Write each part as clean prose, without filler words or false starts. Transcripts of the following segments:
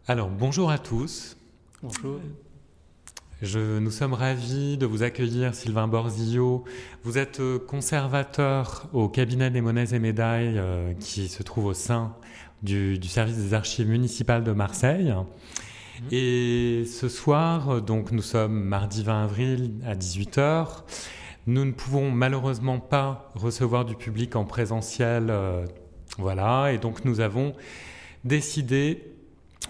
Alors, bonjour à tous. Bonjour. Nous sommes ravis de vous accueillir, Sylvain Borzillot. Vous êtes conservateur au cabinet des monnaies et médailles qui se trouve au sein du service des archives municipales de Marseille. Et ce soir, donc nous sommes mardi 20 avril à 18 heures. Nous ne pouvons malheureusement pas recevoir du public en présentiel. Voilà, et donc nous avons décidé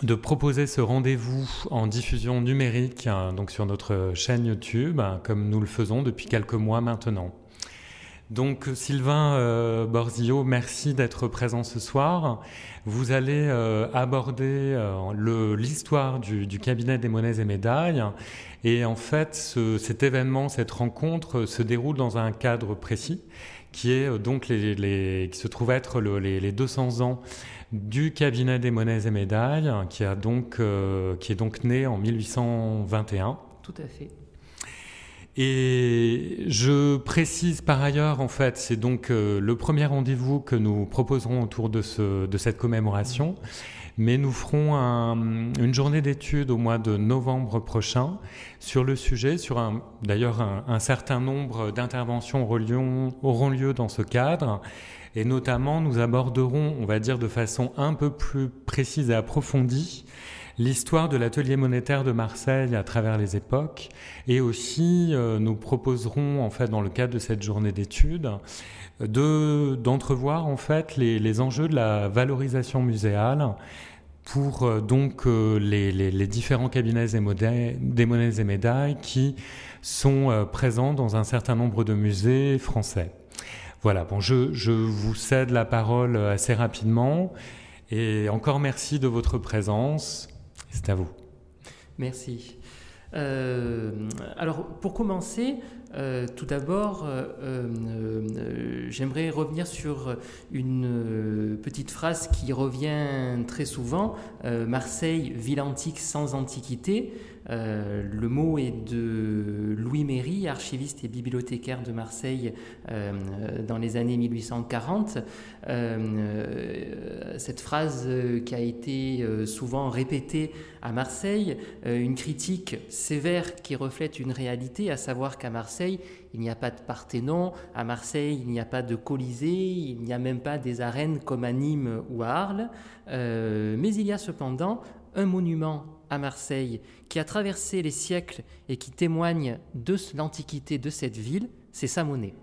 de proposer ce rendez-vous en diffusion numérique, donc sur notre chaîne YouTube, comme nous le faisons depuis quelques mois maintenant. Donc Sylvain Borzillot, merci d'être présent ce soir. Vous allez aborder l'histoire du cabinet des monnaies et médailles. Et en fait, cet événement, cette rencontre se déroule dans un cadre précis qui est donc qui se trouve être les 200 ans du cabinet des monnaies et médailles, qui est donc né en 1821. Tout à fait. Et je précise par ailleurs, en fait, c'est donc le premier rendez-vous que nous proposerons autour de cette commémoration, mais nous ferons une journée d'études au mois de novembre prochain sur le sujet, d'ailleurs un certain nombre d'interventions auront lieu dans ce cadre. Et notamment, nous aborderons, on va dire de façon un peu plus précise et approfondie, l'histoire de l'atelier monétaire de Marseille à travers les époques. Et aussi, nous proposerons, en fait, dans le cadre de cette journée d'études, d'entrevoir, en fait, les enjeux de la valorisation muséale pour les différents cabinets des monnaies et médailles qui sont présents dans un certain nombre de musées français. Voilà, bon, je vous cède la parole assez rapidement et encore merci de votre présence. C'est à vous. Merci. Alors, pour commencer, tout d'abord, j'aimerais revenir sur une petite phrase qui revient très souvent. Marseille, ville antique sans antiquité. Le mot est de Louis Méry, archiviste et bibliothécaire de Marseille dans les années 1840. Cette phrase qui a été souvent répétée à Marseille, une critique sévère qui reflète une réalité, à savoir qu'à Marseille, il n'y a pas de Parthénon, à Marseille, il n'y a pas de Colisée, il n'y a même pas des arènes comme à Nîmes ou à Arles, mais il y a cependant un monument à Marseille qui a traversé les siècles et qui témoigne de l'antiquité de cette ville, c'est sa monnaie.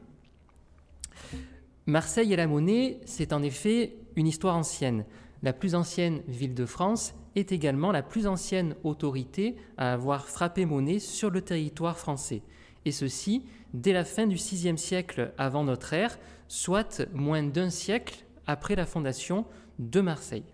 Marseille et la monnaie, c'est en effet une histoire ancienne. La plus ancienne ville de France est également la plus ancienne autorité à avoir frappé monnaie sur le territoire français. Et ceci dès la fin du VIe siècle avant notre ère, soit moins d'un siècle après la fondation de Marseille.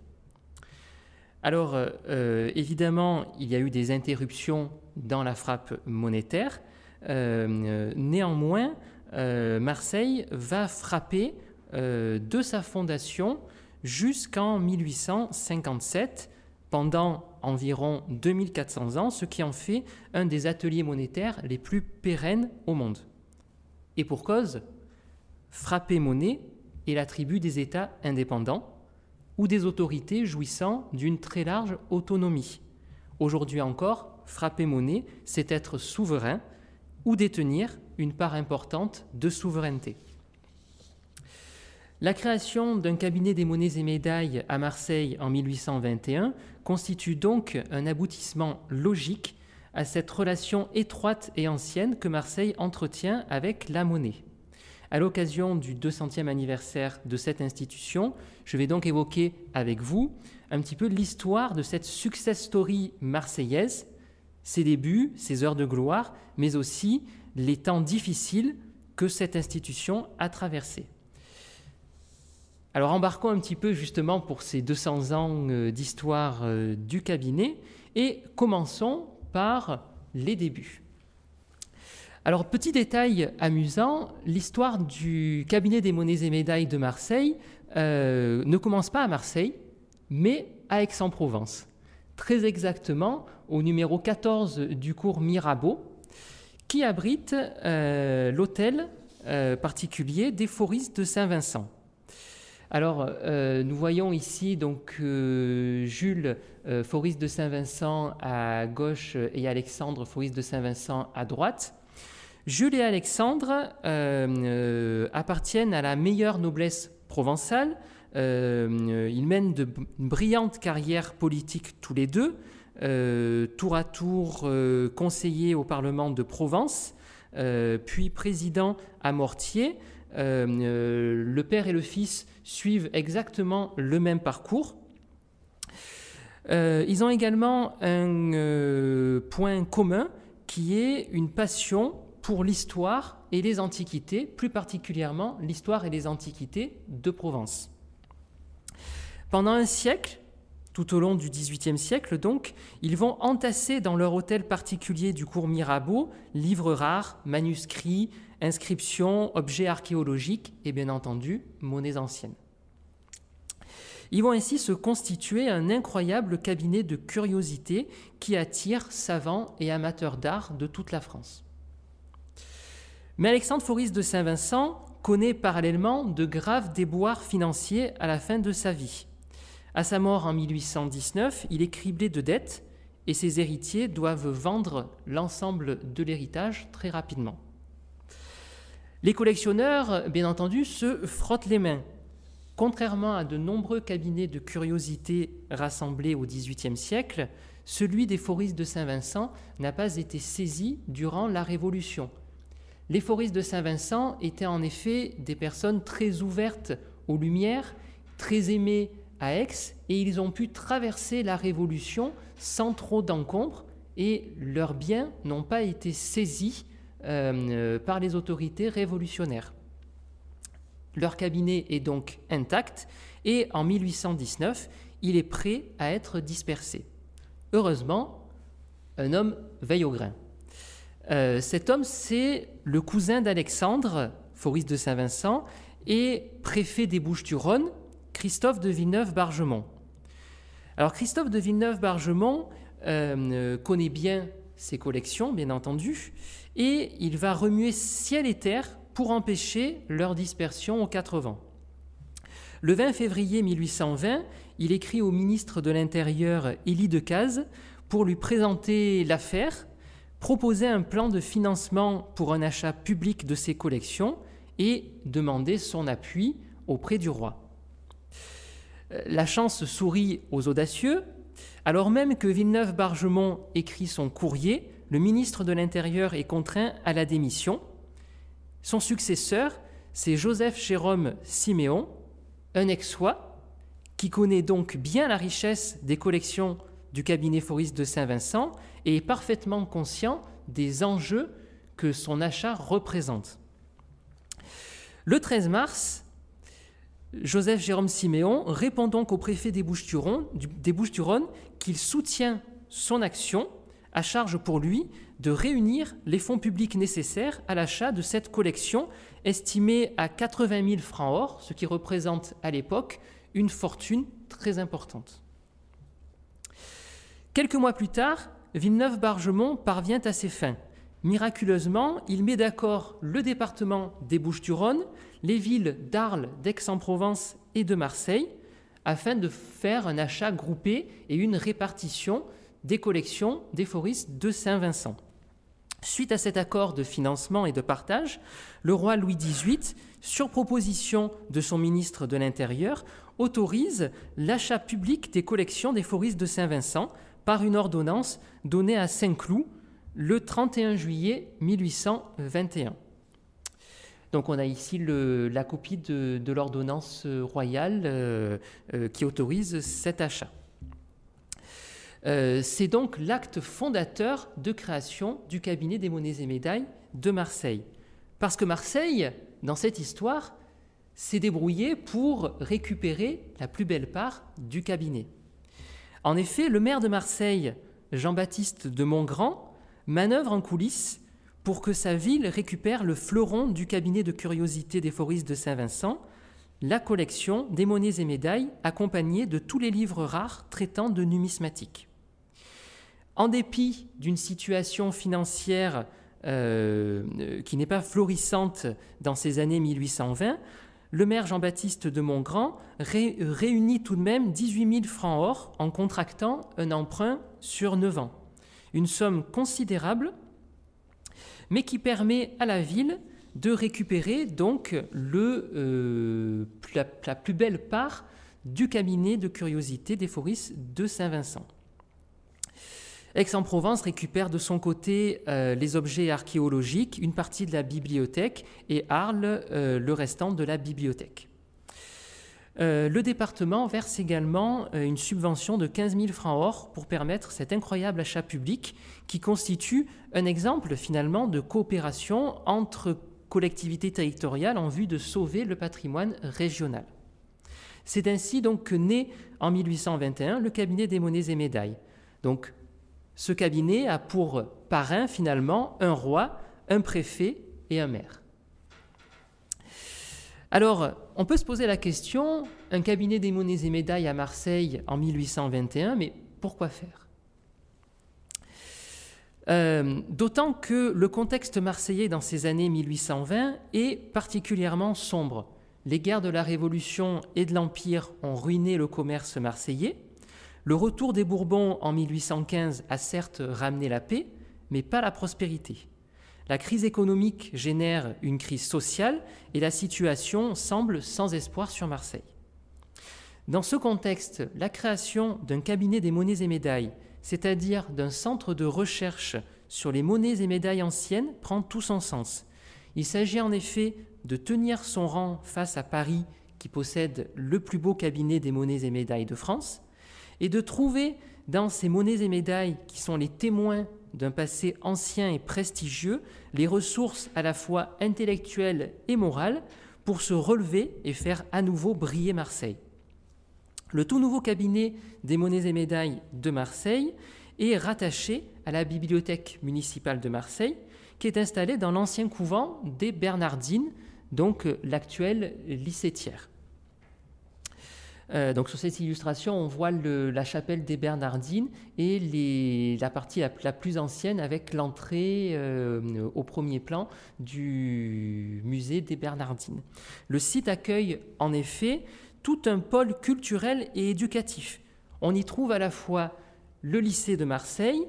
Alors, évidemment, il y a eu des interruptions dans la frappe monétaire. Néanmoins, Marseille va frapper de sa fondation jusqu'en 1857, pendant environ 2400 ans, ce qui en fait un des ateliers monétaires les plus pérennes au monde. Et pour cause, frapper monnaie est l'attribut des États indépendants ou des autorités jouissant d'une très large autonomie. Aujourd'hui encore, frapper monnaie, c'est être souverain ou détenir une part importante de souveraineté. La création d'un cabinet des monnaies et médailles à Marseille en 1821 constitue donc un aboutissement logique à cette relation étroite et ancienne que Marseille entretient avec la monnaie. À l'occasion du 200e anniversaire de cette institution, je vais donc évoquer avec vous un petit peu l'histoire de cette success story marseillaise, ses débuts, ses heures de gloire, mais aussi les temps difficiles que cette institution a traversés. Alors embarquons un petit peu justement pour ces 200 ans d'histoire du cabinet et commençons par les débuts. Alors, petit détail amusant, l'histoire du cabinet des monnaies et médailles de Marseille ne commence pas à Marseille, mais à Aix-en-Provence. Très exactement au numéro 14 du cours Mirabeau, qui abrite l'hôtel particulier des Foristes de Saint-Vincent. Alors, nous voyons ici donc Jules Faurisse de Saint-Vincent à gauche et Alexandre Faurisse de Saint-Vincent à droite. Jules et Alexandre appartiennent à la meilleure noblesse provençale. Ils mènent de brillantes carrières politiques tous les deux, tour à tour conseiller au Parlement de Provence, puis président à Mortier. Le père et le fils suivent exactement le même parcours. Ils ont également un point commun qui est une passion pour l'histoire et les antiquités, plus particulièrement l'histoire et les antiquités de Provence. Pendant un siècle, tout au long du XVIIIe siècle donc, ils vont entasser dans leur hôtel particulier du cours Mirabeau livres rares, manuscrits, inscriptions, objets archéologiques et bien entendu monnaies anciennes. Ils vont ainsi se constituer un incroyable cabinet de curiosités qui attire savants et amateurs d'art de toute la France. Mais Alexandre Faurisse de Saint-Vincent connaît parallèlement de graves déboires financiers à la fin de sa vie. À sa mort en 1819, il est criblé de dettes et ses héritiers doivent vendre l'ensemble de l'héritage très rapidement. Les collectionneurs, bien entendu, se frottent les mains. Contrairement à de nombreux cabinets de curiosités rassemblés au XVIIIe siècle, celui des Faurisse de Saint-Vincent n'a pas été saisi durant la Révolution. Les Faurisse de Saint-Vincent étaient en effet des personnes très ouvertes aux Lumières, très aimées à Aix, et ils ont pu traverser la Révolution sans trop d'encombre, et leurs biens n'ont pas été saisis par les autorités révolutionnaires. Leur cabinet est donc intact et en 1819, il est prêt à être dispersé. Heureusement, un homme veille au grain. Cet homme, c'est le cousin d'Alexandre, Faurisse de Saint-Vincent, et préfet des Bouches-du-Rhône, Christophe de Villeneuve-Bargemont. Alors Christophe de Villeneuve-Bargemont connaît bien ses collections, bien entendu, et il va remuer ciel et terre pour empêcher leur dispersion aux quatre vents. Le 20 février 1820, il écrit au ministre de l'Intérieur Élie Decazes pour lui présenter l'affaire, proposer un plan de financement pour un achat public de ses collections et demander son appui auprès du roi. La chance sourit aux audacieux. Alors même que Villeneuve-Bargemont écrit son courrier, le ministre de l'Intérieur est contraint à la démission. Son successeur, c'est Joseph Jérôme Siméon, un Aixois, qui connaît donc bien la richesse des collections du cabinet Faurisse de Saint-Vincent et est parfaitement conscient des enjeux que son achat représente. Le 13 mars, Joseph Jérôme Siméon répond donc au préfet des Bouches-du-Rhône qu'il soutient son action, à charge pour lui de réunir les fonds publics nécessaires à l'achat de cette collection estimée à 80 000 francs or, ce qui représente à l'époque une fortune très importante. Quelques mois plus tard, Villeneuve-Bargemont parvient à ses fins. Miraculeusement, il met d'accord le département des Bouches-du-Rhône, les villes d'Arles, d'Aix-en-Provence et de Marseille, afin de faire un achat groupé et une répartition des collections des Faurisse de Saint-Vincent. Suite à cet accord de financement et de partage, le roi Louis XVIII, sur proposition de son ministre de l'Intérieur, autorise l'achat public des collections des Faurisse de Saint-Vincent par une ordonnance donnée à Saint-Cloud le 31 juillet 1821. Donc on a ici la copie de l'ordonnance royale qui autorise cet achat. C'est donc l'acte fondateur de création du cabinet des monnaies et médailles de Marseille. Parce que Marseille, dans cette histoire, s'est débrouillé pour récupérer la plus belle part du cabinet. En effet, le maire de Marseille, Jean-Baptiste de Montgrand, manœuvre en coulisses pour que sa ville récupère le fleuron du cabinet de curiosités des Faurisse de Saint-Vincent, la collection des monnaies et médailles accompagnée de tous les livres rares traitant de numismatique. En dépit d'une situation financière qui n'est pas florissante dans ces années 1820, le maire Jean-Baptiste de Montgrand réunit tout de même 18 000 francs or en contractant un emprunt sur 9 ans. Une somme considérable, mais qui permet à la ville de récupérer donc la plus belle part du cabinet de curiosités des Forisses de Saint-Vincent. Aix-en-Provence récupère de son côté les objets archéologiques, une partie de la bibliothèque, et Arles le restant de la bibliothèque. Le département verse également une subvention de 15 000 francs or pour permettre cet incroyable achat public qui constitue un exemple finalement de coopération entre collectivités territoriales en vue de sauver le patrimoine régional. C'est ainsi donc que naît en 1821 le cabinet des monnaies et médailles. Donc, ce cabinet a pour parrain finalement un roi, un préfet et un maire. Alors, on peut se poser la question, un cabinet des monnaies et médailles à Marseille en 1821, mais pourquoi faire ? D'autant que le contexte marseillais dans ces années 1820 est particulièrement sombre. Les guerres de la Révolution et de l'Empire ont ruiné le commerce marseillais. Le retour des Bourbons en 1815 a certes ramené la paix, mais pas la prospérité. La crise économique génère une crise sociale et la situation semble sans espoir sur Marseille. Dans ce contexte, la création d'un cabinet des monnaies et médailles, c'est-à-dire d'un centre de recherche sur les monnaies et médailles anciennes, prend tout son sens. Il s'agit en effet de tenir son rang face à Paris, qui possède le plus beau cabinet des monnaies et médailles de France, et de trouver dans ces monnaies et médailles, qui sont les témoins d'un passé ancien et prestigieux, les ressources à la fois intellectuelles et morales pour se relever et faire à nouveau briller Marseille. Le tout nouveau cabinet des monnaies et médailles de Marseille est rattaché à la bibliothèque municipale de Marseille, qui est installée dans l'ancien couvent des Bernardines, donc l'actuel lycée Thiers. Donc sur cette illustration, on voit la chapelle des Bernardines et la partie la plus ancienne avec l'entrée au premier plan du musée des Bernardines. Le site accueille en effet tout un pôle culturel et éducatif. On y trouve à la fois le lycée de Marseille,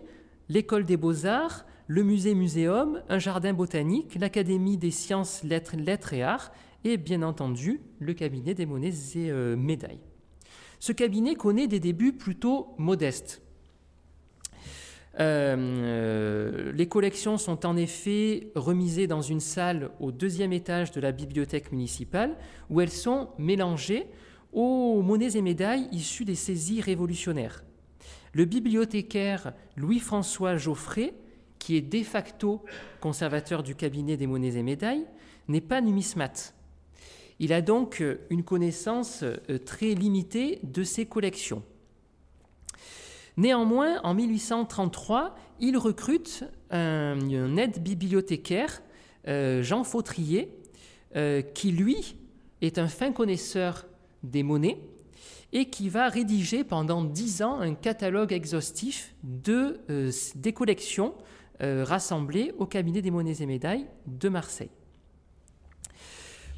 l'école des beaux-arts, le musée-muséum, un jardin botanique, l'académie des sciences, lettres et arts, et bien entendu le cabinet des monnaies et médailles. Ce cabinet connaît des débuts plutôt modestes. Les collections sont en effet remisées dans une salle au 2e étage de la bibliothèque municipale où elles sont mélangées aux monnaies et médailles issues des saisies révolutionnaires. Le bibliothécaire Louis-François Geoffrey, qui est de facto conservateur du cabinet des monnaies et médailles, n'est pas numismate. Il a donc une connaissance très limitée de ses collections. Néanmoins, en 1833, il recrute un aide bibliothécaire, Jean Fautrier, qui lui est un fin connaisseur des monnaies et qui va rédiger pendant 10 ans un catalogue exhaustif des collections rassemblées au cabinet des monnaies et médailles de Marseille.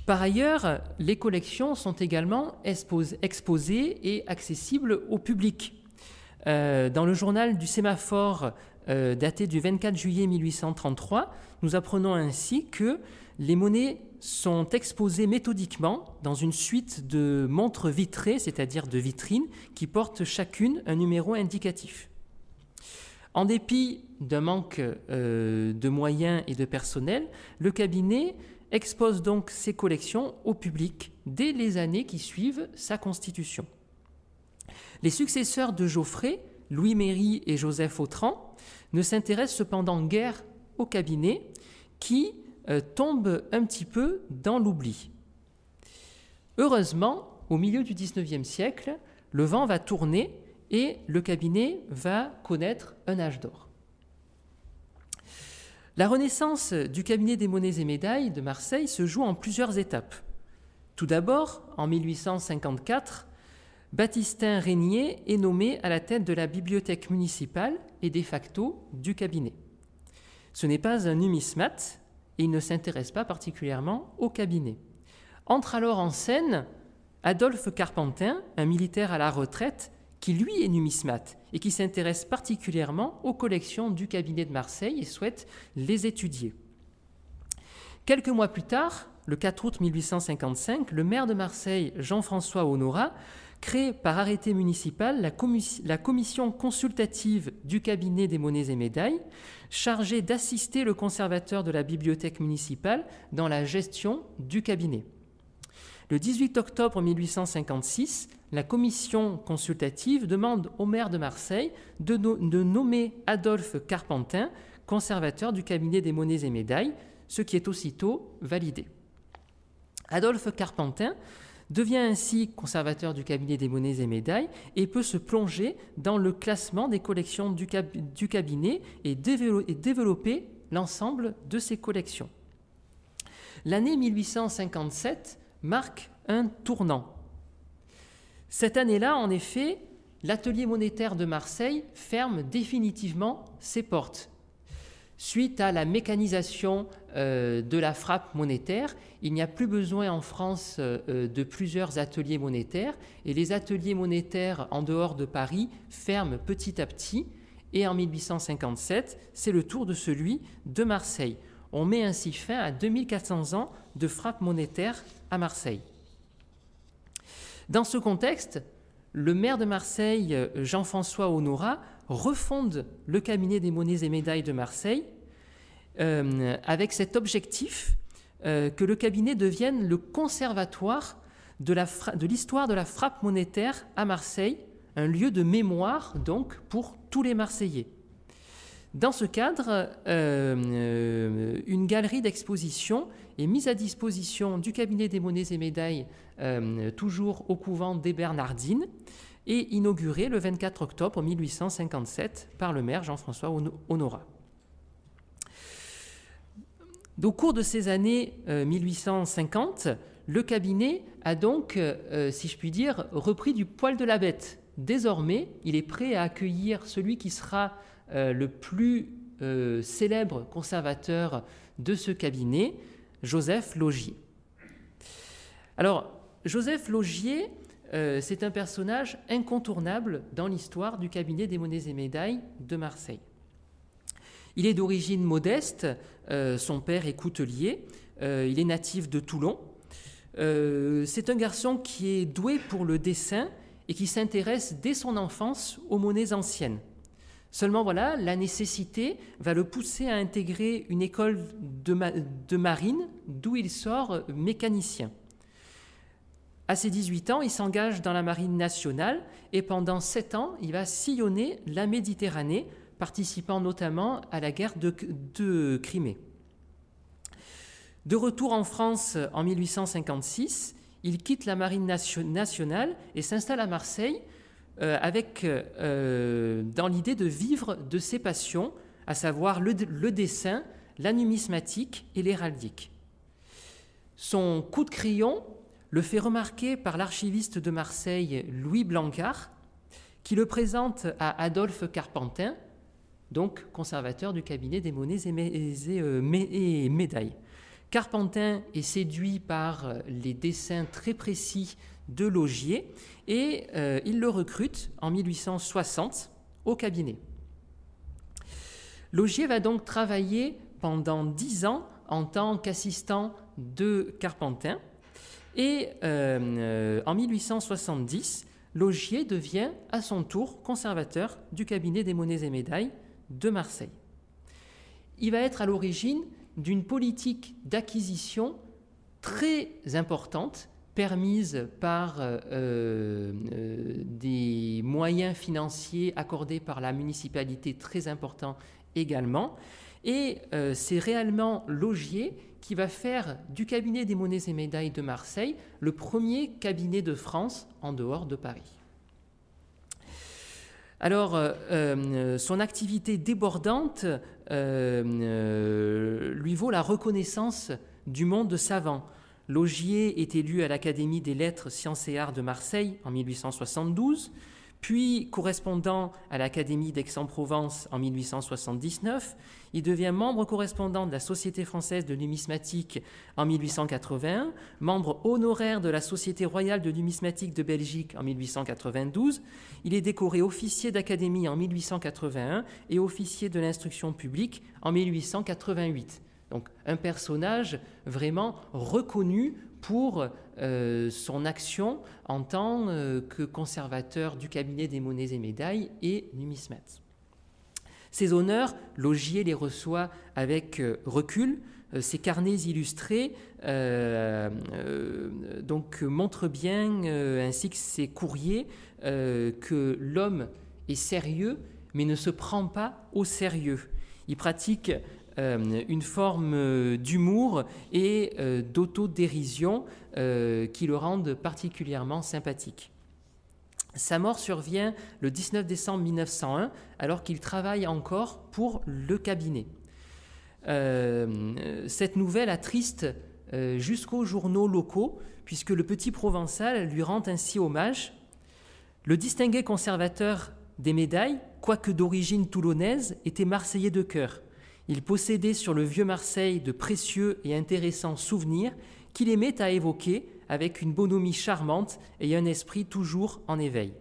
Par ailleurs, les collections sont également exposées et accessibles au public. Dans le journal du Sémaphore, daté du 24 juillet 1833, nous apprenons ainsi que les monnaies sont exposées méthodiquement dans une suite de montres vitrées, c'est-à-dire de vitrines, qui portent chacune un numéro indicatif. En dépit d'un manque de moyens et de personnel, le cabinet expose donc ses collections au public dès les années qui suivent sa constitution. Les successeurs de Geoffrey, Louis Méry et Joseph Autran, ne s'intéressent cependant guère au cabinet qui tombe un petit peu dans l'oubli. Heureusement, au milieu du XIXe siècle, le vent va tourner et le cabinet va connaître un âge d'or. La renaissance du cabinet des monnaies et médailles de Marseille se joue en plusieurs étapes. Tout d'abord, en 1854, Baptistin Régnier est nommé à la tête de la bibliothèque municipale et de facto du cabinet. Ce n'est pas un numismate et il ne s'intéresse pas particulièrement au cabinet. Entre alors en scène Adolphe Carpentin, un militaire à la retraite, qui lui est numismate et qui s'intéresse particulièrement aux collections du cabinet de Marseille et souhaite les étudier. Quelques mois plus tard, le 4 août 1855, le maire de Marseille, Jean-François Honorat, crée par arrêté municipal la commission consultative du cabinet des monnaies et médailles, chargée d'assister le conservateur de la bibliothèque municipale dans la gestion du cabinet. Le 18 octobre 1856, la commission consultative demande au maire de Marseille de nommer Adolphe Carpentin conservateur du cabinet des monnaies et médailles, ce qui est aussitôt validé. Adolphe Carpentin devient ainsi conservateur du cabinet des monnaies et médailles et peut se plonger dans le classement des collections du cabinet et développer l'ensemble de ses collections. L'année 1857 marque un tournant. Cette année-là, en effet, l'atelier monétaire de Marseille ferme définitivement ses portes. Suite à la mécanisation de la frappe monétaire, il n'y a plus besoin en France de plusieurs ateliers monétaires et les ateliers monétaires en dehors de Paris ferment petit à petit et en 1857, c'est le tour de celui de Marseille. On met ainsi fin à 2400 ans de frappe monétaire à Marseille. Dans ce contexte, le maire de Marseille, Jean-François Honorat, refonde le cabinet des monnaies et médailles de Marseille avec cet objectif que le cabinet devienne le conservatoire de l'histoire de la frappe monétaire à Marseille, un lieu de mémoire donc pour tous les Marseillais. Dans ce cadre, une galerie d'exposition est mise à disposition du cabinet des monnaies et médailles, toujours au couvent des Bernardines, et inaugurée le 24 octobre 1857 par le maire Jean-François Honorat. Au cours de ces années 1850, le cabinet a donc, si je puis dire, repris du poil de la bête. Désormais, il est prêt à accueillir celui qui sera le plus célèbre conservateur de ce cabinet, Joseph Laugier. Alors, Joseph Laugier, c'est un personnage incontournable dans l'histoire du cabinet des monnaies et médailles de Marseille. Il est d'origine modeste, son père est coutelier, il est natif de Toulon. C'est un garçon qui est doué pour le dessin et qui s'intéresse dès son enfance aux monnaies anciennes. Seulement voilà, la nécessité va le pousser à intégrer une école de marine d'où il sort mécanicien. À ses 18 ans, il s'engage dans la marine nationale et pendant 7 ans, il va sillonner la Méditerranée, participant notamment à la guerre de Crimée. De retour en France en 1856, il quitte la marine nationale et s'installe à Marseille dans l'idée de vivre de ses passions, à savoir le dessin, la numismatique et l'héraldique. Son coup de crayon le fait remarquer par l'archiviste de Marseille, Louis Blancard, qui le présente à Adolphe Carpentin, donc conservateur du cabinet des monnaies et médailles. Carpentin est séduit par les dessins très précis de Laugier et il le recrute en 1860 au cabinet. Laugier va donc travailler pendant 10 ans en tant qu'assistant de Carpentin et en 1870, Laugier devient à son tour conservateur du cabinet des monnaies et médailles de Marseille. Il va être à l'origine d'une politique d'acquisition très importante, permise par des moyens financiers accordés par la municipalité très importants également. Et c'est réellement Laugier qui va faire du cabinet des monnaies et médailles de Marseille le premier cabinet de France en dehors de Paris. Alors, son activité débordante lui vaut la reconnaissance du monde savant. Laugier est élu à l'Académie des lettres, sciences et arts de Marseille en 1872, puis correspondant à l'Académie d'Aix-en-Provence en 1879. Il devient membre correspondant de la Société française de numismatique en 1881, membre honoraire de la Société royale de numismatique de Belgique en 1892. Il est décoré officier d'Académie en 1881 et officier de l'instruction publique en 1888. Donc un personnage vraiment reconnu pour son action en tant que conservateur du cabinet des monnaies et médailles et numismate. Ces honneurs, Laugier les reçoit avec recul. Ces carnets illustrés montrent bien, ainsi que ces courriers, que l'homme est sérieux, mais ne se prend pas au sérieux. Il pratique une forme d'humour et d'autodérision qui le rendent particulièrement sympathique. Sa mort survient le 19 décembre 1901, alors qu'il travaille encore pour le cabinet. Cette nouvelle attriste jusqu'aux journaux locaux, puisque le Petit Provençal lui rend ainsi hommage. Le distingué conservateur des médailles, quoique d'origine toulonnaise, était marseillais de cœur. Il possédait sur le vieux Marseille de précieux et intéressants souvenirs qu'il aimait à évoquer avec une bonhomie charmante et un esprit toujours en éveil.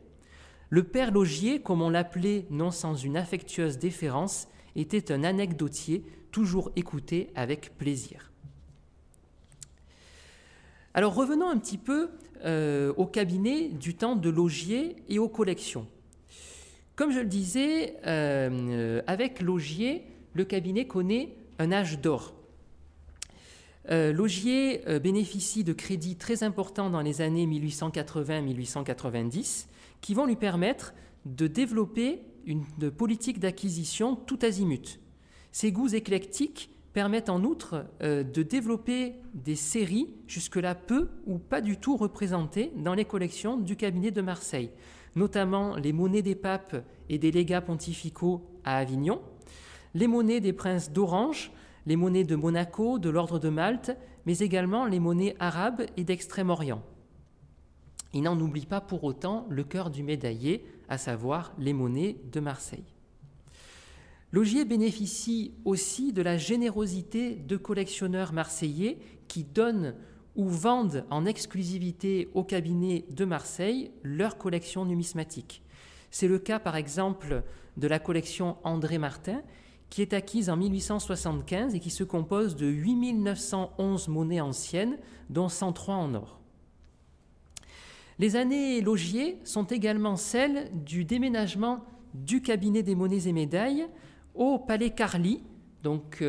Le père Laugier, comme on l'appelait non sans une affectueuse déférence, était un anecdotier toujours écouté avec plaisir. Alors revenons un petit peu au cabinet du temps de Laugier et aux collections. Comme je le disais, avec Laugier, le cabinet connaît un âge d'or. Laugier bénéficie de crédits très importants dans les années 1880-1890 qui vont lui permettre de développer une politique d'acquisition tout azimut. Ses goûts éclectiques permettent en outre de développer des séries jusque-là peu ou pas du tout représentées dans les collections du cabinet de Marseille, notamment les monnaies des papes et des légats pontificaux à Avignon, les monnaies des princes d'Orange, les monnaies de Monaco, de l'ordre de Malte, mais également les monnaies arabes et d'Extrême-Orient. Il n'en oublie pas pour autant le cœur du médaillé, à savoir les monnaies de Marseille. Laugier bénéficie aussi de la générosité de collectionneurs marseillais qui donnent ou vendent en exclusivité au cabinet de Marseille leur collection numismatique. C'est le cas par exemple de la collection André Martin, qui est acquise en 1875 et qui se compose de 8911 monnaies anciennes, dont 103 en or. Les années Laugier sont également celles du déménagement du cabinet des monnaies et médailles au Palais Carly, donc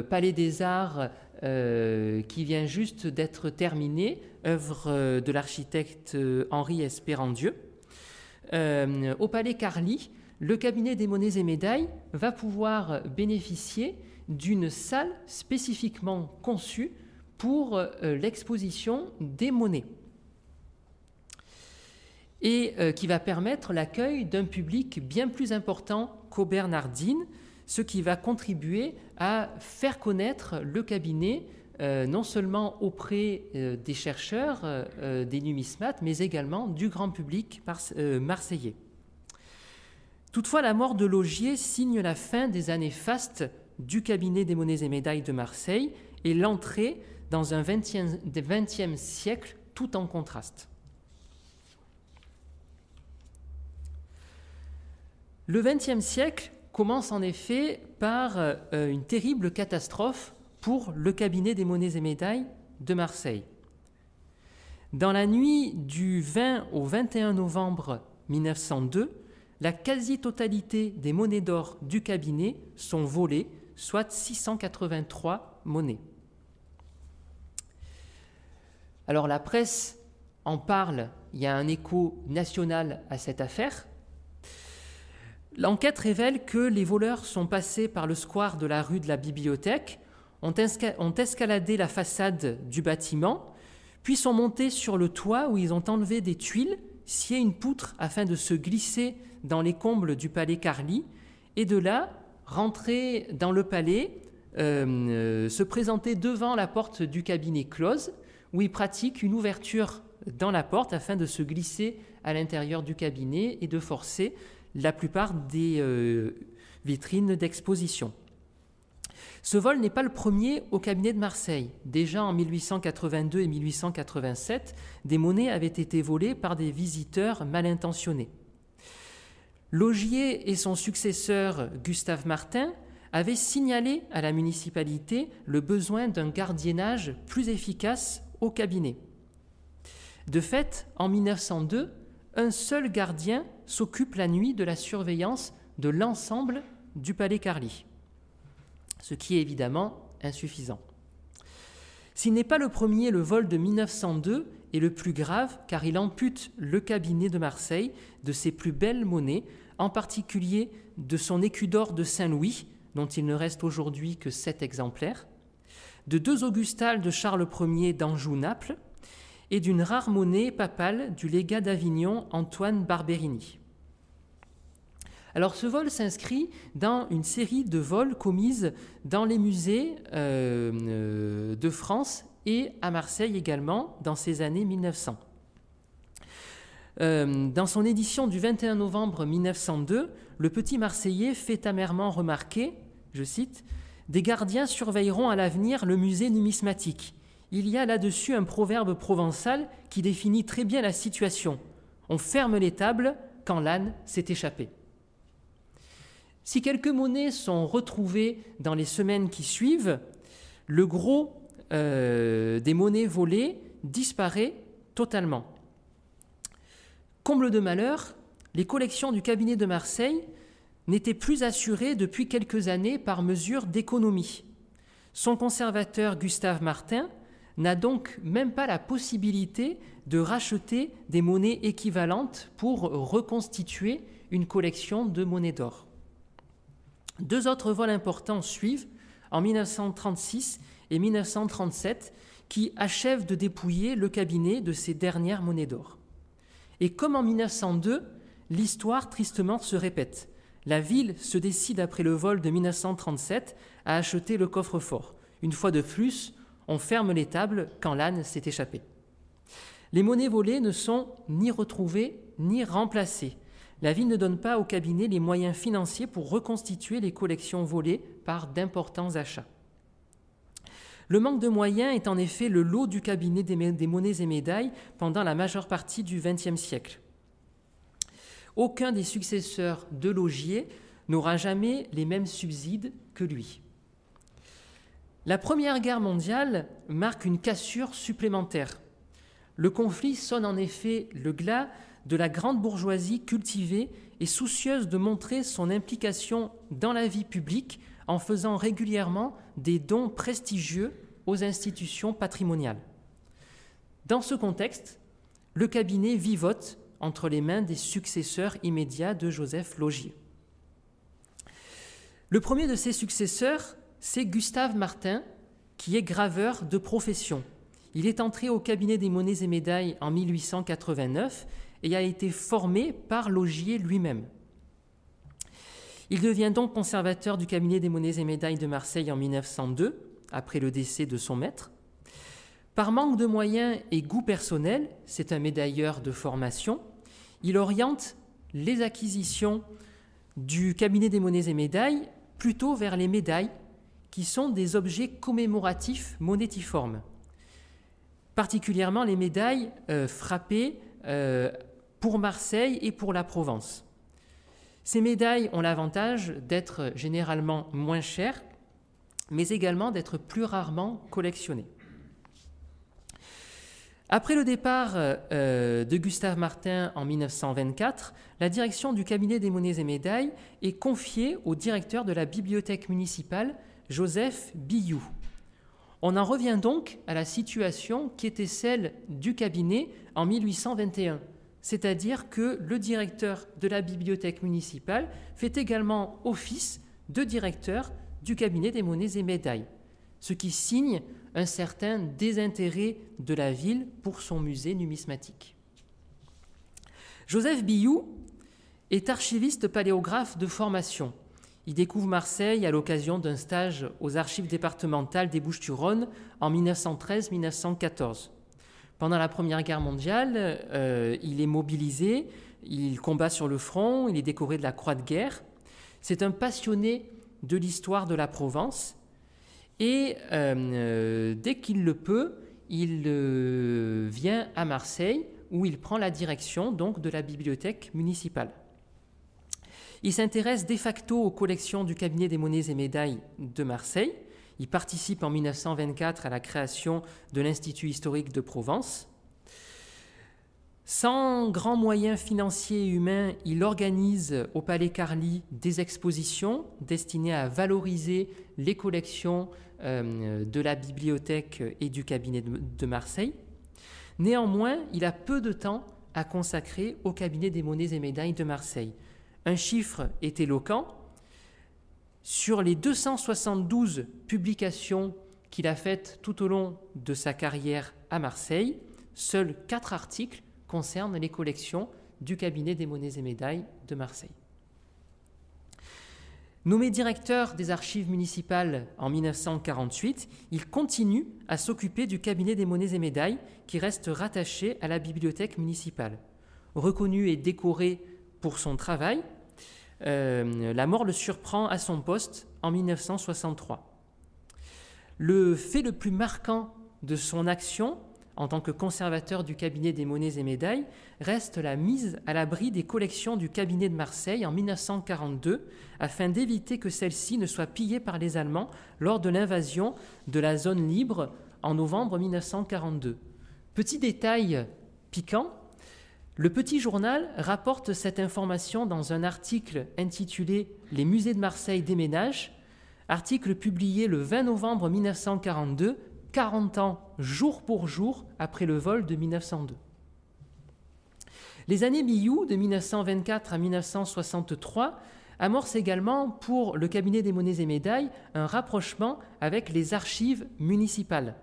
Palais des Arts qui vient juste d'être terminé, œuvre de l'architecte Henri Espérandieu. Au Palais Carly, le cabinet des monnaies et médailles va pouvoir bénéficier d'une salle spécifiquement conçue pour l'exposition des monnaies et qui va permettre l'accueil d'un public bien plus important qu'aux Bernardines, ce qui va contribuer à faire connaître le cabinet non seulement auprès des chercheurs, des numismates, mais également du grand public marseillais. Toutefois, la mort de Laugier signe la fin des années fastes du cabinet des monnaies et médailles de Marseille et l'entrée dans un XXe siècle tout en contraste. Le XXe siècle commence en effet par une terrible catastrophe pour le cabinet des monnaies et médailles de Marseille. Dans la nuit du 20 au 21 novembre 1902, la quasi-totalité des monnaies d'or du cabinet sont volées, soit 683 monnaies. Alors la presse en parle, il y a un écho national à cette affaire. L'enquête révèle que les voleurs sont passés par le square de la rue de la Bibliothèque, ont escaladé la façade du bâtiment, puis sont montés sur le toit où ils ont enlevé des tuiles, scié une poutre afin de se glisser dans les combles du palais Carly, et de là, rentrer dans le palais, se présenter devant la porte du cabinet close, où ils pratiquent une ouverture dans la porte afin de se glisser à l'intérieur du cabinet et de forcer la plupart des vitrines d'exposition. Ce vol n'est pas le premier au cabinet de Marseille. Déjà en 1882 et 1887, des monnaies avaient été volées par des visiteurs mal intentionnés. Laugier et son successeur Gustave Martin avaient signalé à la municipalité le besoin d'un gardiennage plus efficace au cabinet. De fait, en 1902, un seul gardien s'occupe la nuit de la surveillance de l'ensemble du palais Carly, ce qui est évidemment insuffisant. S'il n'est pas le premier, le vol de 1902 est le plus grave car il ampute le cabinet de Marseille de ses plus belles monnaies, en particulier de son écu d'or de Saint-Louis, dont il ne reste aujourd'hui que 7 exemplaires, de 2 augustales de Charles Ier d'Anjou-Naples et d'une rare monnaie papale du légat d'Avignon Antoine Barberini. Alors ce vol s'inscrit dans une série de vols commises dans les musées de France et à Marseille également dans ces années 1900. Dans son édition du 21 novembre 1902, le Petit Marseillais fait amèrement remarquer, je cite, « Des gardiens surveilleront à l'avenir le musée numismatique. Il y a là-dessus un proverbe provençal qui définit très bien la situation. On ferme les tables quand l'âne s'est échappé. » Si quelques monnaies sont retrouvées dans les semaines qui suivent, le gros des monnaies volées disparaît totalement. Comble de malheur, les collections du cabinet de Marseille n'étaient plus assurées depuis quelques années par mesure d'économie. Son conservateur Gustave Martin n'a donc même pas la possibilité de racheter des monnaies équivalentes pour reconstituer une collection de monnaies d'or. 2 autres vols importants suivent en 1936 et 1937 qui achèvent de dépouiller le cabinet de ses dernières monnaies d'or. Et comme en 1902, l'histoire tristement se répète. La ville se décide après le vol de 1937 à acheter le coffre-fort. Une fois de plus, on ferme les tables quand l'âne s'est échappé. Les monnaies volées ne sont ni retrouvées ni remplacées. La ville ne donne pas au cabinet les moyens financiers pour reconstituer les collections volées par d'importants achats. Le manque de moyens est en effet le lot du cabinet des monnaies et médailles pendant la majeure partie du XXe siècle. Aucun des successeurs de Laugier n'aura jamais les mêmes subsides que lui. La Première Guerre mondiale marque une cassure supplémentaire. Le conflit sonne en effet le glas de la grande bourgeoisie cultivée et soucieuse de montrer son implication dans la vie publique en faisant régulièrement des dons prestigieux aux institutions patrimoniales. Dans ce contexte, le cabinet vivote entre les mains des successeurs immédiats de Joseph Laugier. Le premier de ses successeurs, c'est Gustave Martin, qui est graveur de profession. Il est entré au cabinet des monnaies et médailles en 1889 et a été formé par Laugier lui-même. Il devient donc conservateur du cabinet des monnaies et médailles de Marseille en 1902, après le décès de son maître. Par manque de moyens et goût personnel, c'est un médailleur de formation, il oriente les acquisitions du cabinet des monnaies et médailles plutôt vers les médailles, qui sont des objets commémoratifs monétiformes, particulièrement les médailles frappées pour Marseille et pour la Provence. Ces médailles ont l'avantage d'être généralement moins chères, mais également d'être plus rarement collectionnées. Après le départ de Gustave Martin en 1924, la direction du cabinet des monnaies et médailles est confiée au directeur de la bibliothèque municipale, Joseph Billou. On en revient donc à la situation qui était celle du cabinet en 1821, c'est-à-dire que le directeur de la bibliothèque municipale fait également office de directeur du cabinet des monnaies et médailles, ce qui signe un certain désintérêt de la ville pour son musée numismatique. Joseph Billou est archiviste paléographe de formation. Il découvre Marseille à l'occasion d'un stage aux archives départementales des Bouches-du-Rhône en 1913-1914. Pendant la Première Guerre mondiale, il est mobilisé, il combat sur le front, il est décoré de la Croix de guerre. C'est un passionné de l'histoire de la Provence et dès qu'il le peut, il vient à Marseille où il prend la direction donc de la bibliothèque municipale. Il s'intéresse de facto aux collections du cabinet des monnaies et médailles de Marseille. Il participe en 1924 à la création de l'Institut historique de Provence. Sans grands moyens financiers et humains, il organise au Palais Carly des expositions destinées à valoriser les collections de la bibliothèque et du cabinet de Marseille. Néanmoins, il a peu de temps à consacrer au cabinet des monnaies et médailles de Marseille. Un chiffre est éloquent. Sur les 272 publications qu'il a faites tout au long de sa carrière à Marseille, seuls 4 articles concernent les collections du cabinet des monnaies et médailles de Marseille. Nommé directeur des archives municipales en 1948, il continue à s'occuper du cabinet des monnaies et médailles qui reste rattaché à la bibliothèque municipale. Reconnu et décoré pour son travail, la mort le surprend à son poste en 1963. Le fait le plus marquant de son action en tant que conservateur du cabinet des monnaies et médailles reste la mise à l'abri des collections du cabinet de Marseille en 1942 afin d'éviter que celles-ci ne soient pillées par les Allemands lors de l'invasion de la zone libre en novembre 1942. Petit détail piquant, le Petit Journal rapporte cette information dans un article intitulé « Les musées de Marseille déménagent », article publié le 20 novembre 1942, 40 ans jour pour jour après le vol de 1902. Les années Millau, de 1924 à 1963, amorcent également pour le cabinet des monnaies et médailles un rapprochement avec les archives municipales.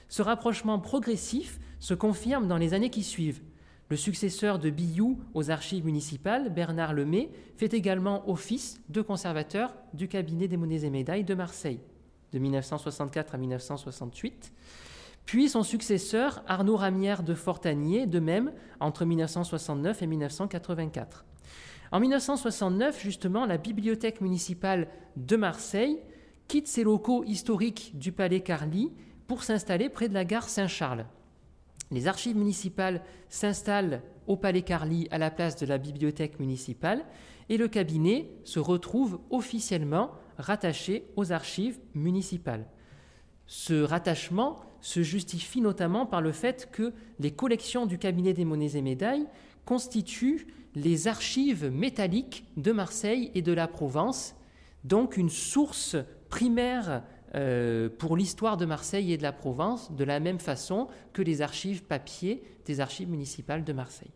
Ce rapprochement progressif se confirme dans les années qui suivent. Le successeur de Billoux aux archives municipales, Bernard Lemay, fait également office de conservateur du cabinet des monnaies et médailles de Marseille, de 1964 à 1968. Puis son successeur, Arnaud Ramière de Fortanier, de même, entre 1969 et 1984. En 1969, justement, la bibliothèque municipale de Marseille quitte ses locaux historiques du Palais Carly pour s'installer près de la gare Saint-Charles. Les archives municipales s'installent au Palais Carly à la place de la bibliothèque municipale et le cabinet se retrouve officiellement rattaché aux archives municipales. Ce rattachement se justifie notamment par le fait que les collections du cabinet des monnaies et médailles constituent les archives métalliques de Marseille et de la Provence, donc une source primaire pour l'histoire de Marseille et de la Provence, de la même façon que les archives papier des archives municipales de Marseille.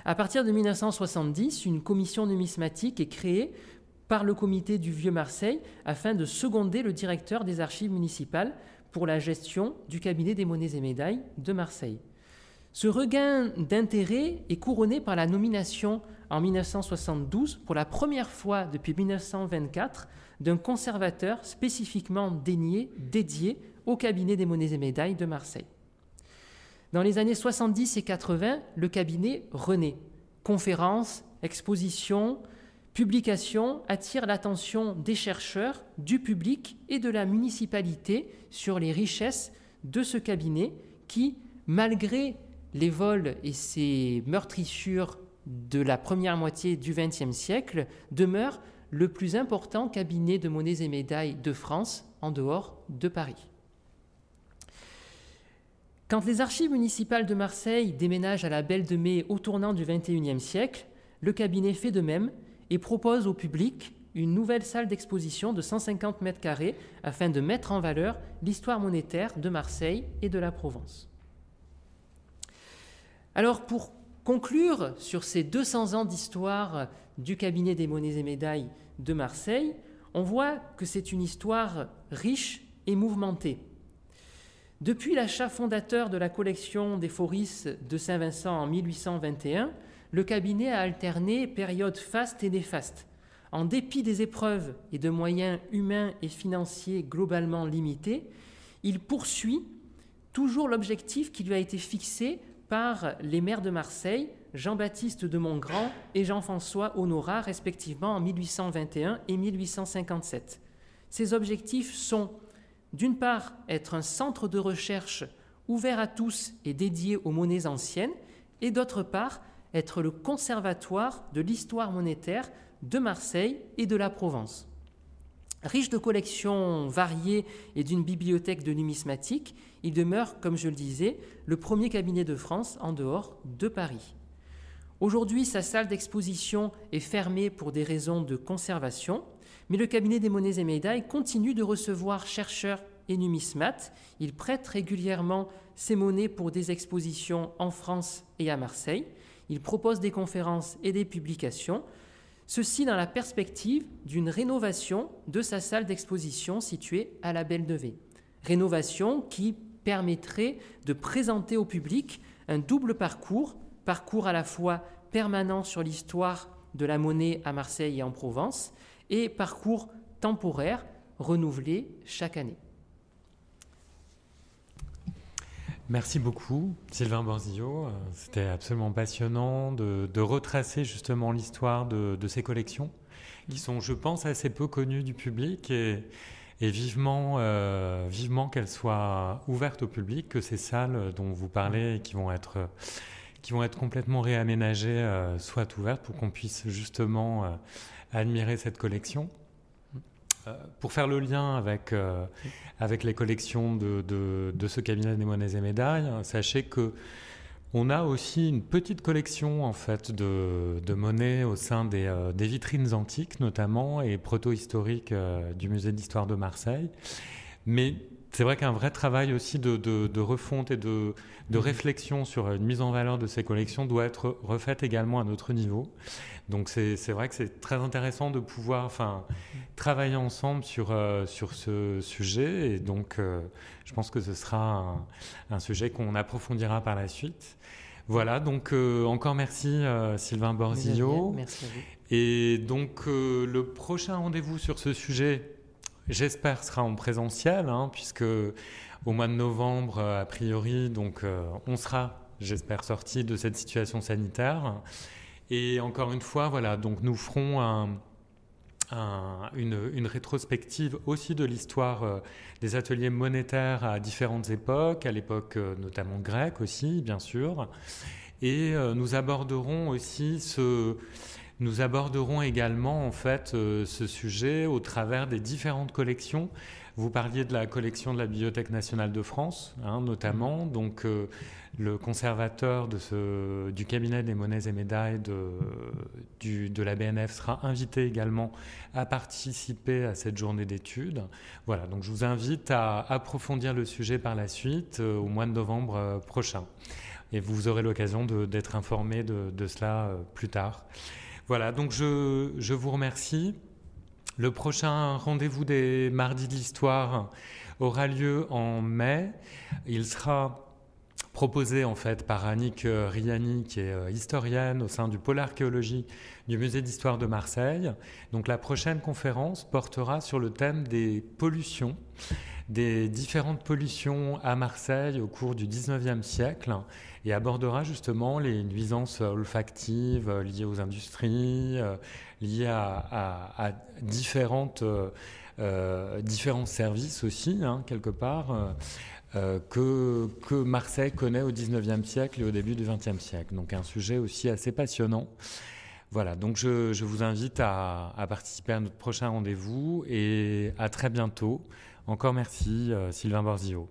À partir de 1970, une commission numismatique est créée par le comité du Vieux Marseille afin de seconder le directeur des archives municipales pour la gestion du cabinet des monnaies et médailles de Marseille. Ce regain d'intérêt est couronné par la nomination en 1972, pour la première fois depuis 1924, d'un conservateur spécifiquement dédié au cabinet des monnaies et médailles de Marseille. Dans les années 70 et 80, le cabinet renaît. Conférences, expositions, publications attirent l'attention des chercheurs, du public et de la municipalité sur les richesses de ce cabinet qui, malgré les vols et ses meurtrissures de la première moitié du XXe siècle, demeure le plus important cabinet de monnaies et médailles de France en dehors de Paris. Quand les archives municipales de Marseille déménagent à la Belle de Mai au tournant du XXIe siècle, le cabinet fait de même et propose au public une nouvelle salle d'exposition de 150 mètres carrés afin de mettre en valeur l'histoire monétaire de Marseille et de la Provence. Alors, pour conclure sur ces 200 ans d'histoire du cabinet des monnaies et médailles de Marseille, on voit que c'est une histoire riche et mouvementée. Depuis l'achat fondateur de la collection des Foris de Saint-Vincent en 1821, le cabinet a alterné périodes fastes et néfastes. En dépit des épreuves et de moyens humains et financiers globalement limités, il poursuit toujours l'objectif qui lui a été fixé par les maires de Marseille, Jean-Baptiste de Montgrand et Jean-François Honorat, respectivement en 1821 et 1857. Ces objectifs sont, d'une part, être un centre de recherche ouvert à tous et dédié aux monnaies anciennes, et d'autre part, être le conservatoire de l'histoire monétaire de Marseille et de la Provence. Riche de collections variées et d'une bibliothèque de numismatique, il demeure, comme je le disais, le premier cabinet de France en dehors de Paris. Aujourd'hui, sa salle d'exposition est fermée pour des raisons de conservation, mais le cabinet des monnaies et médailles continue de recevoir chercheurs et numismates. Il prête régulièrement ses monnaies pour des expositions en France et à Marseille. Il propose des conférences et des publications, ceci dans la perspective d'une rénovation de sa salle d'exposition située à la Belle de Vée. Rénovation qui permettrait de présenter au public un double parcours à la fois permanent sur l'histoire de la monnaie à Marseille et en Provence, et parcours temporaire renouvelé chaque année. Merci beaucoup, Sylvain Borzillo. C'était absolument passionnant de retracer justement l'histoire de ces collections, qui sont, je pense, assez peu connues du public, et vivement qu'elles soient ouvertes au public, que ces salles dont vous parlez et qui vont être complètement réaménagées soient ouvertes pour qu'on puisse justement admirer cette collection. Pour faire le lien avec les collections de ce cabinet des monnaies et médailles, sachez qu'on a aussi une petite collection en fait de monnaies au sein des vitrines antiques notamment et proto-historiques du musée d'histoire de Marseille. Mais c'est vrai qu'un vrai travail aussi de refonte et de réflexion sur une mise en valeur de ces collections doit être refait également à notre niveau. Donc c'est vrai que c'est très intéressant de pouvoir travailler ensemble sur ce sujet, et donc je pense que ce sera un sujet qu'on approfondira par la suite. Voilà, donc encore merci Sylvain Borzillo. Merci à vous. Et donc le prochain rendez-vous sur ce sujet, j'espère, sera en présentiel, puisque au mois de novembre, a priori, donc on sera, j'espère, sorti de cette situation sanitaire. Et encore une fois, voilà, donc nous ferons une rétrospective aussi de l'histoire des ateliers monétaires à différentes époques, à l'époque notamment grecque aussi, bien sûr. Et nous aborderons également en fait ce sujet au travers des différentes collections. Vous parliez de la collection de la Bibliothèque nationale de France, notamment. Donc le conservateur du cabinet des monnaies et médailles de la BNF sera invité également à participer à cette journée d'études. Voilà, donc je vous invite à approfondir le sujet par la suite au mois de novembre prochain. Et vous aurez l'occasion d'être informé de cela plus tard. Voilà, donc je vous remercie. Le prochain rendez-vous des Mardis de l'Histoire aura lieu en mai. Il sera proposé en fait par Annick Riani, qui est historienne au sein du pôle archéologie du musée d'histoire de Marseille. Donc la prochaine conférence portera sur le thème des pollutions, des différentes pollutions à Marseille au cours du 19e siècle, et abordera justement les nuisances olfactives liées aux industries, liées à différents services aussi, quelque part, que Marseille connaît au 19e siècle et au début du 20e siècle. Donc un sujet aussi assez passionnant. Voilà, donc je vous invite à participer à notre prochain rendez-vous, et à très bientôt. Encore merci Sylvain Borzillo.